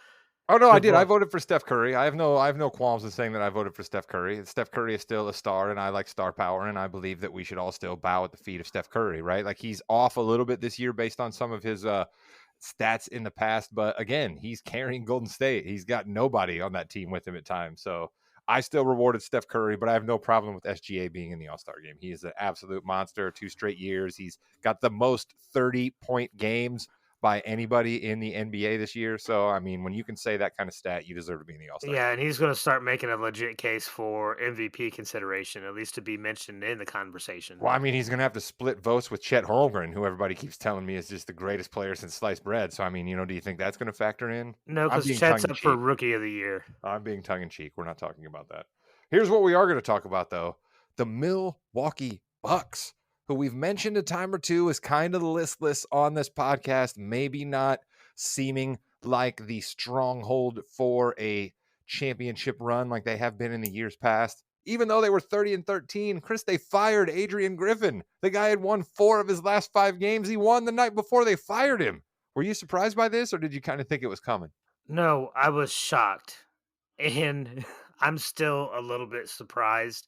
Oh no, I did. I divulge? voted for Steph Curry. I have no qualms in saying that I voted for Steph Curry. Steph Curry is still a star, and I like star power, and I believe that we should all still bow at the feet of Steph Curry, right? Like he's off a little bit this year based on some of his stats in the past, but again, he's carrying Golden State. He's got nobody on that team with him at times. So I still rewarded Steph Curry, but I have no problem with SGA being in the All-Star game. He is an absolute monster. 2 straight years. He's got the most 30-point games by anybody in the NBA this year. So, I mean, when you can say that kind of stat, you deserve to be in the All-Star Yeah, game. and he's going to start making a legit case for MVP consideration, at least to be mentioned in the conversation. Well, I mean, he's going to have to split votes with Chet Holmgren, who everybody keeps telling me is just the greatest player since sliced bread. So, I mean, do you think that's going to factor in? No, I'm because being Chet's tongue in up for cheek. Rookie of the Year. I'm being tongue in cheek. We're not talking about that. Here's what we are going to talk about, though: the Milwaukee Bucks, who we've mentioned a time or two is kind of listless on this podcast, maybe not seeming like the stronghold for a championship run like they have been in the years past. Even though they were 30-13, Chris, they fired Adrian Griffin. The guy had won 4 of his last 5 games. He won the night before they fired him. Were you surprised by this, or did you kind of think it was coming? No, I was shocked. And I'm still a little bit surprised.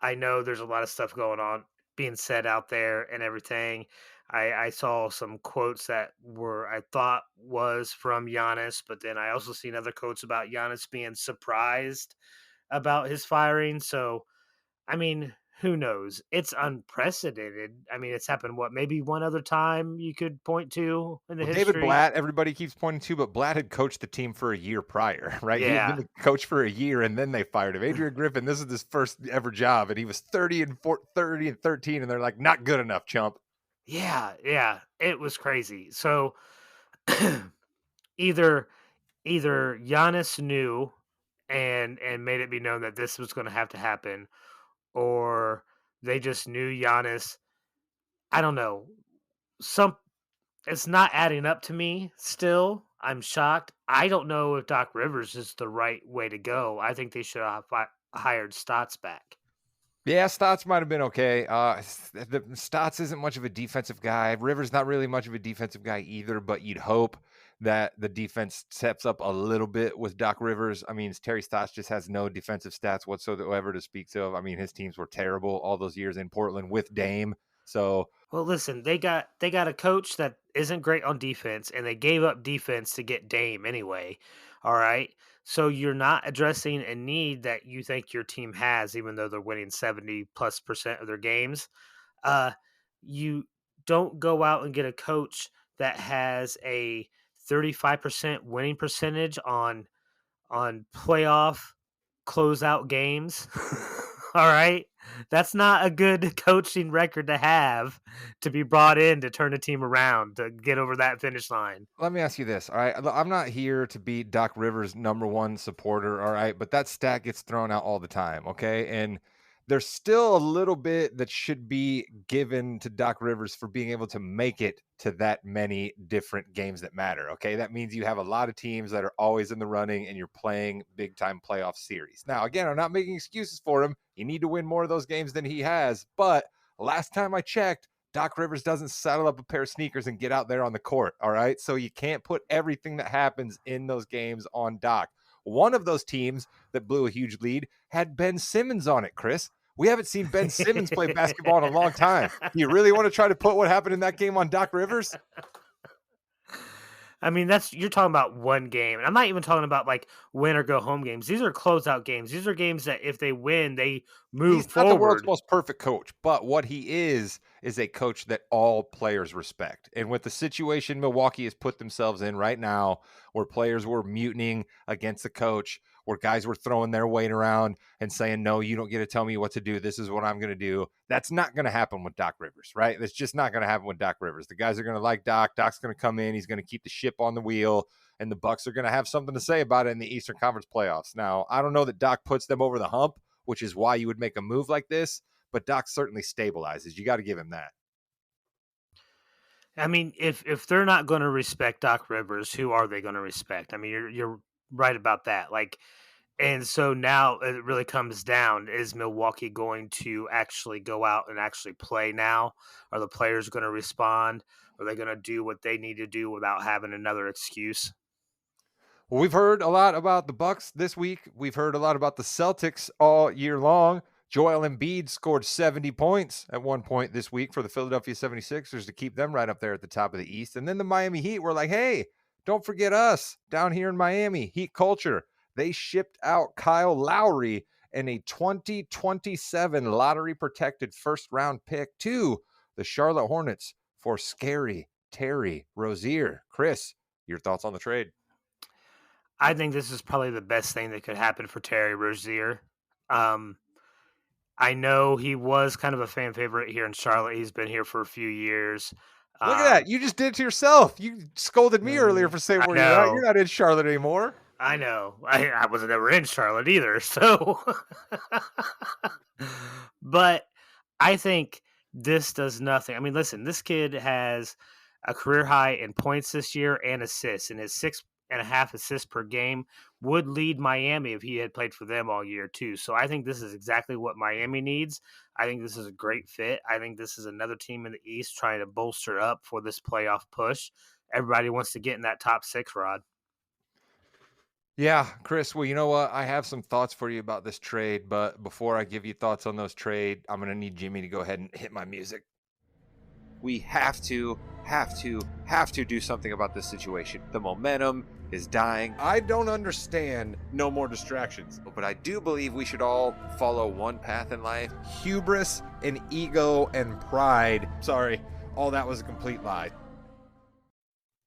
I know there's a lot of stuff going on being said out there and everything. I saw some quotes that were I thought was from Giannis, but then I also seen other quotes about Giannis being surprised about his firing. So I mean, who knows? It's unprecedented. I mean, it's happened what, maybe one other time you could point to in the Well, David history? Blatt, everybody keeps pointing to, but Blatt had coached the team for a year prior, right? He had been Yeah. the coach for a year, and then they fired him. Adrian Griffin, this is his first ever job, and he was 30-13, and they're like, not good enough, chump. Yeah, yeah. It was crazy. So either either Giannis knew and made it be known that this was going to have to happen, or they just knew Giannis. I don't know. Some It's not adding up to me. Still, I'm shocked. I don't know if Doc Rivers is the right way to go. I think they should have hired Stotts back. Yeah, Stotts might have been okay. The Stotts isn't much of a defensive guy. Rivers not really much of a defensive guy either, but you'd hope that the defense steps up a little bit with Doc Rivers. I mean, Terry Stotts just has no defensive stats whatsoever to speak of. I mean, his teams were terrible all those years in Portland with Dame. So Well, listen, they got a coach that isn't great on defense, and they gave up defense to get Dame anyway. All right, so you're not addressing a need that you think your team has, even though they're winning 70+% of their games. Uh, you don't go out and get a coach that has a 35% winning percentage on playoff closeout games. All right. That's not a good coaching record to have to be brought in to turn a team around to get over that finish line. let me ask you this. All right. I'm not here to be Doc Rivers' #1 supporter. All right. But that stat gets thrown out all the time. Okay. And there's still a little bit that should be given to Doc Rivers for being able to make it to that many different games that matter. Okay. That means you have a lot of teams that are always in the running and you're playing big time playoff series. Now, again, I'm not making excuses for him. You need to win more of those games than he has. But last time I checked, Doc Rivers doesn't saddle up a pair of sneakers and get out there on the court. All right. So you can't put everything that happens in those games on Doc. One of those teams that blew a huge lead had Ben Simmons on it, Chris. We haven't seen Ben Simmons play basketball in a long time. Do you really want to try to put what happened in that game on Doc Rivers? I mean, you're talking about one game. And I'm not even talking about like win or go home games. These are closeout games. These are games that if they win, they move He's not the world's forward. most perfect coach, but what he is a coach that all players respect. And with the situation Milwaukee has put themselves in right now, where players were mutinying against the coach, where guys were throwing their weight around and saying, no, you don't get to tell me what to do. This is what I'm going to do. That's not going to happen with Doc Rivers, right? That's just not going to happen with Doc Rivers. The guys are going to like Doc. Doc's going to come in. He's going to keep the ship on the wheel, and the Bucks are going to have something to say about it in the Eastern Conference playoffs. Now, I don't know that Doc puts them over the hump, which is why you would make a move like this, but Doc certainly stabilizes. You got to give him that. I mean, if they're not going to respect Doc Rivers, who are they going to respect? I mean, you're right about that. Like, and so now it really comes down: is Milwaukee going to actually go out and actually play now? Are the players going to respond? Are they going to do what they need to do without having another excuse? Well, we've heard a lot about the Bucks this week. We've heard a lot about the Celtics all year long. Joel Embiid scored 70 points at one point this week for the Philadelphia 76ers to keep them right up there at the top of the East. And then the Miami Heat were like, hey, don't forget us down here in Miami, Heat culture. They shipped out Kyle Lowry and a 2027 lottery protected first round pick to the Charlotte Hornets for scary Terry Rozier. Chris, your thoughts on the trade? I think this is probably the best thing that could happen for Terry Rozier. I know he was kind of a fan favorite here in Charlotte. He's been here for a few years. Look at that. You just did it to yourself. You scolded me earlier for saying I where you're at. know. You're not in Charlotte anymore. I know. I wasn't ever in Charlotte either. So, but I think this does nothing. I mean, listen, this kid has a career high in points this year and assists, and his 6.5 assists per game would lead Miami if he had played for them all year too. So I think this is exactly what Miami needs. I think this is a great fit. I think this is another team in the East trying to bolster up for this playoff push. Everybody wants to get in that top 6, Rod. Yeah, Chris, well, you know what? I have some thoughts for you about this trade, but before I give you thoughts on those trade, I'm going to need Jimmy to go ahead and hit my music. We have to do something about this situation. The momentum is dying. I don't understand no more distractions, but I do believe we should all follow one path in life. Hubris and ego and pride. Sorry, all that was a complete lie.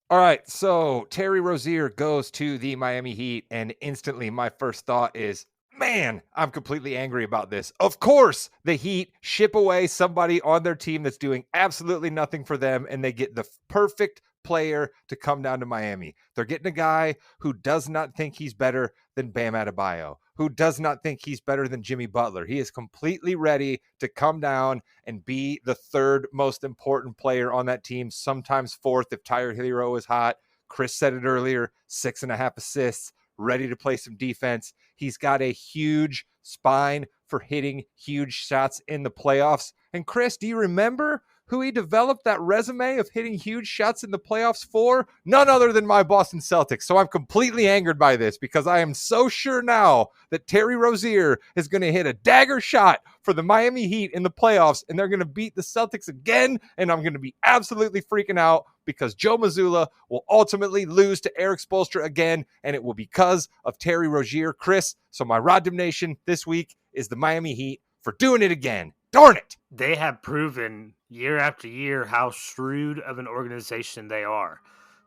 All right, so Terry Rozier goes to the Miami Heat, and instantly my first thought is, man, I'm completely angry about this. Of course, the Heat ship away somebody on their team that's doing absolutely nothing for them, and they get the perfect player to come down to Miami. They're getting a guy who does not think he's better than Bam Adebayo, who does not think he's better than Jimmy Butler. He is completely ready to come down and be the third most important player on that team, sometimes fourth if Tyler Hero is hot. Chris said it earlier, 6.5 assists, ready to play some defense. He's got a huge spine for hitting huge shots in the playoffs. And Chris, do you remember who he developed that resume of hitting huge shots in the playoffs for? None other than my Boston Celtics. So I'm completely angered by this because I am so sure now that Terry Rozier is going to hit a dagger shot for the Miami Heat in the playoffs, and they're going to beat the Celtics again, and I'm going to be absolutely freaking out because Joe Mazzulla will ultimately lose to Eric Spoelstra again, and it will be because of Terry Rozier. Chris, so my Rod Nation this week is the Miami Heat for doing it again. Darn it! They have proven year after year how shrewd of an organization they are.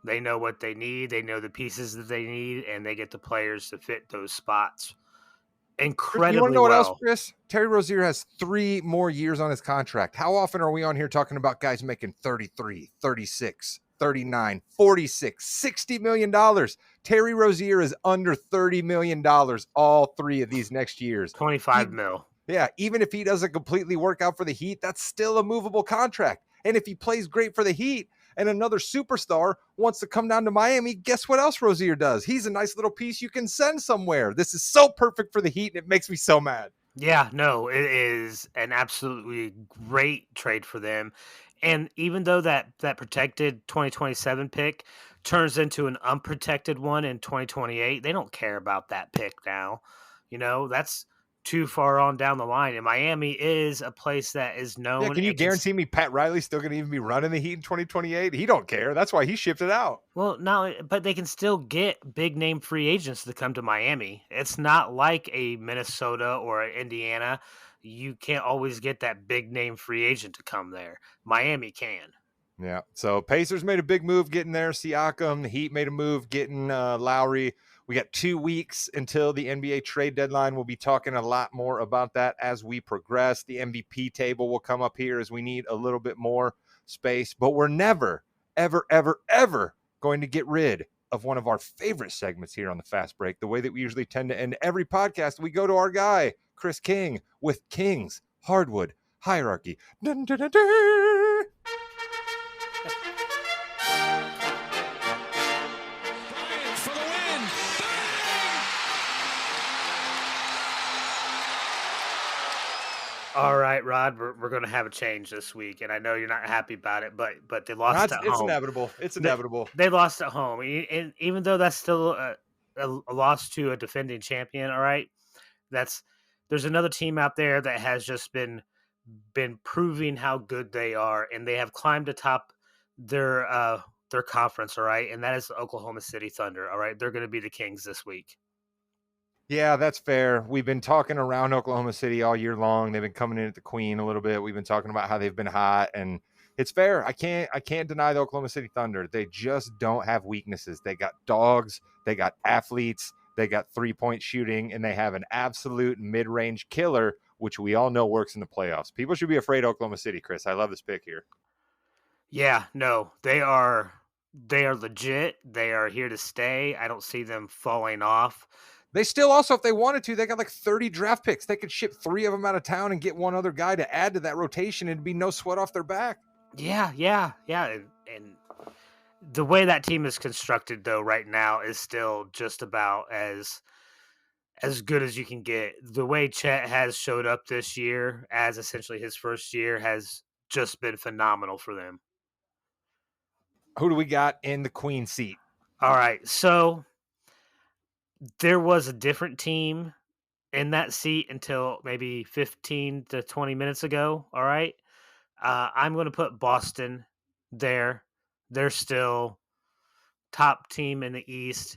They know what they need. They know the pieces that they need, and they get the players to fit those spots incredibly You want to know what else, well. Chris? Terry Rozier has 3 more years on his contract. How often are we on here talking about guys making 33, 36, 39, 46, $60 million? Terry Rozier is under $30 million all 3 of these next years. 25 mil. Yeah, even if he doesn't completely work out for the Heat, that's still a movable contract. And if he plays great for the Heat and another superstar wants to come down to Miami, guess what else Rozier does? He's a nice little piece you can send somewhere. This is so perfect for the Heat, and it makes me so mad. Yeah, no, it is an absolutely great trade for them. And even though that protected 2027 pick turns into an unprotected one in 2028, they don't care about that pick now. That's too far on down the line. And Miami is a place that is Yeah, known can you and can. guarantee me Pat Riley's still going to even be running the Heat in 2028? He don't care. That's why he shipped it out. Well, no, but they can still get big name free agents to come to Miami. It's not like a Minnesota or a Indiana. You can't always get that big name free agent to come there. Miami can. Yeah. So Pacers made a big move getting there. Siakam. The Heat made a move getting Lowry. We got 2 weeks until the NBA trade deadline. We'll be talking a lot more about that as we progress. The MVP table will come up here as we need a little bit more space. But we're never, ever, ever, ever going to get rid of one of our favorite segments here on the Fast Break. The way that we usually tend to end every podcast, we go to our guy, Chris King, with King's Hardwood Hierarchy. Dun, dun, dun, dun. Bryant for the win. All right, Rod, we're going to have a change this week, and I know you're not happy about it, but they lost at It's home. inevitable. It's They, inevitable. they lost at home, and even though that's still a loss to a defending champion, all right, there's another team out there that has just been proving how good they are, and they have climbed atop their conference, all right, and that is the Oklahoma City Thunder, all right. They're going to be the Kings this week. Yeah, that's fair. We've been talking around Oklahoma City all year long. They've been coming in at the Queen a little bit. We've been talking about how they've been hot, and it's fair. I can't deny the Oklahoma City Thunder. They just don't have weaknesses. They got dogs, they got athletes, they got 3-point shooting, and they have an absolute mid-range killer, which we all know works in the playoffs. People should be afraid of Oklahoma City, Chris. I love this pick here. Yeah, no, they are legit. They are here to stay. I don't see them falling off. They still also, if they wanted to, they got like 30 draft picks. They could ship 3 of them out of town and get one other guy to add to that rotation and be no sweat off their back. Yeah, and the way that team is constructed though right now is still just about as good as you can get. The way Chet has showed up this year as essentially his first year has just been phenomenal for them. Who do we got in the Queen seat? All right, so there was a different team in that seat until maybe 15 to 20 minutes ago. All right. I'm going to put Boston there. They're still top team in the East.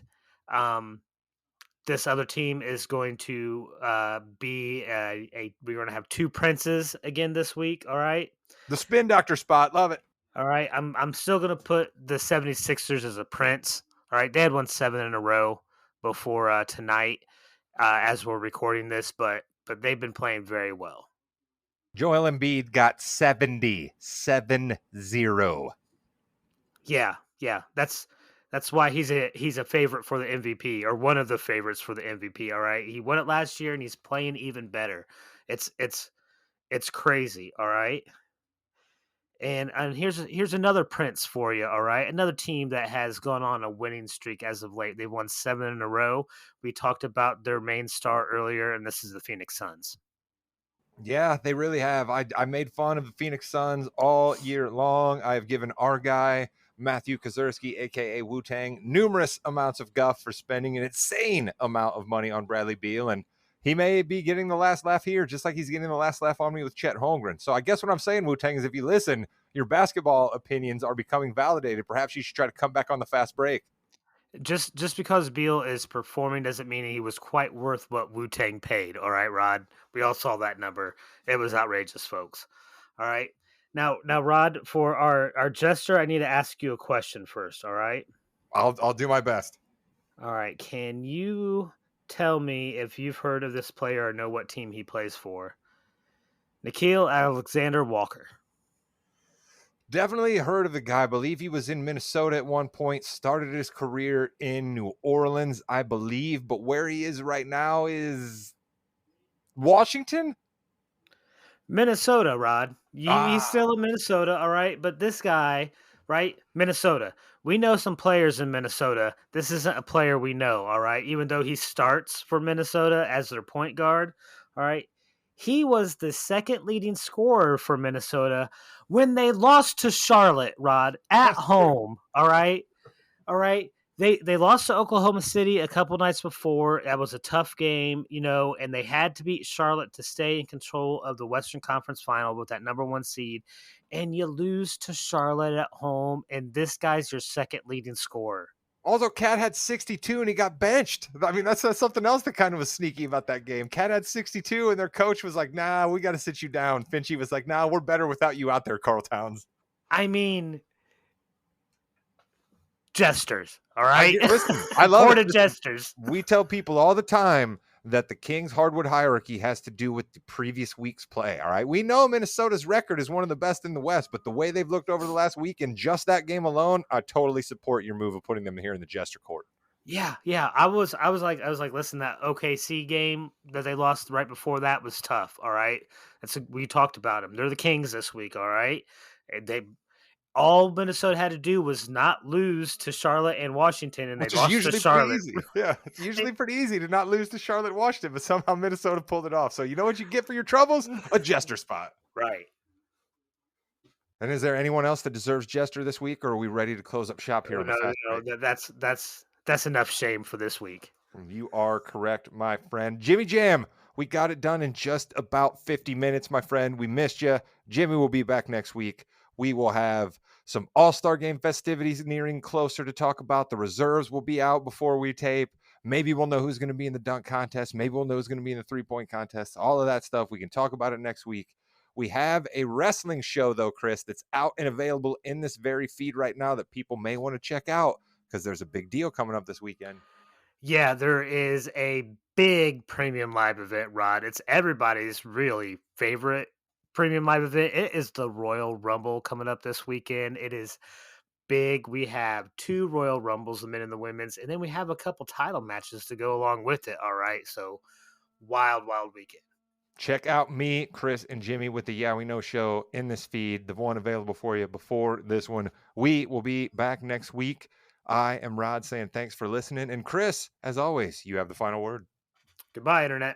This other team is going to be we're going to have 2 princes again this week. All right. The spin doctor spot. Love it. All right. I'm still going to put the 76ers as a prince. All right. They had won 7 in a row before tonight as we're recording this, but they've been playing very well. Joel Embiid got 70. 7-0. Yeah. That's why he's a favorite for the MVP, or one of the favorites for the MVP. All right. He won it last year and he's playing even better. It's crazy. All right. And here's another prince for you. All right. Another team that has gone on a winning streak as of late. They've won 7 in a row. We talked about their main star earlier, and this is the Phoenix Suns. Yeah, they really have. I made fun of the Phoenix Suns all year long. I have given our guy, Matthew Kozerski, a.k.a. Wu-Tang, numerous amounts of guff for spending an insane amount of money on Bradley Beal, and he may be getting the last laugh here, just like he's getting the last laugh on me with Chet Holmgren. So I guess what I'm saying, Wu-Tang, is if you listen, your basketball opinions are becoming validated. Perhaps you should try to come back on the fast break. Just because Beal is performing doesn't mean he was quite worth what Wu-Tang paid. All right, Rod. We all saw that number. It was outrageous, folks. All right. Now, Rod, for our jester, I need to ask you a question first. All right. I'll do my best. All right. Can you tell me if you've heard of this player or know what team he plays for? Nikhil Alexander Walker. Definitely heard of the guy. I believe he was in Minnesota at one point, started his career in New Orleans, I believe, but where he is right now is Washington? Minnesota, Rod. He's still in Minnesota, all right? But this guy, right? Minnesota. We know some players in Minnesota. This isn't a player we know, all right? Even though he starts for Minnesota as their point guard, all right? He was the second leading scorer for Minnesota when they lost to Charlotte, Rod, at That's true. home. All right. All right. They lost to Oklahoma City a couple nights before. That was a tough game, and they had to beat Charlotte to stay in control of the Western Conference Final with that number 1 seed. And you lose to Charlotte at home, and this guy's your second leading scorer. Also, Cat had 62 and he got benched. I mean, that's something else that kind of was sneaky about that game. Cat had 62 and their coach was like, nah, we got to sit you down. Finchie was like, nah, we're better without you out there, Carl Towns. I mean, jesters, all right? Listen, I love it. Jesters. We tell people all the time that the Kings hardwood hierarchy has to do with the previous week's play. All right. We know Minnesota's record is one of the best in the West, but the way they've looked over the last week and just that game alone, I totally support your move of putting them here in the Jester court. Yeah. I was like, listen, that OKC game that they lost right before that was tough. All right. We talked about them. They're the Kings this week. All right. And all Minnesota had to do was not lose to Charlotte and Washington, and Which they is lost usually to Charlotte. pretty easy. Yeah, it's usually pretty easy to not lose to Charlotte, Washington, but somehow Minnesota pulled it off. So you know what you get for your troubles? A Jester spot. Right. And is there anyone else that deserves Jester this week, or are we ready to close up shop here on the fast break? That's enough shame for this week. You are correct, my friend. Jimmy Jam, we got it done in just about 50 minutes, my friend. We missed you. Jimmy will be back next week. We will have some All-Star Game festivities nearing closer to talk about. The reserves will be out before we tape. Maybe we'll know who's going to be in the dunk contest. Maybe we'll know who's going to be in the three-point contest. All of that stuff. We can talk about it next week. We have a wrestling show, though, Chris, that's out and available in this very feed right now that people may want to check out because there's a big deal coming up this weekend. Yeah, there is a big premium live event, Rod. It's everybody's really favorite premium live event. It is the Royal Rumble coming up this weekend. It is big. We have 2 Royal Rumbles, the men and the women's, and then we have a couple title matches to go along with it. All right. So wild weekend. Check out me, Chris, and Jimmy with the Yeah We Know show in this feed, the one available for you before this one. We will be back next week. I am Rod saying thanks for listening. And Chris, as always, you have the final word. Goodbye, Internet.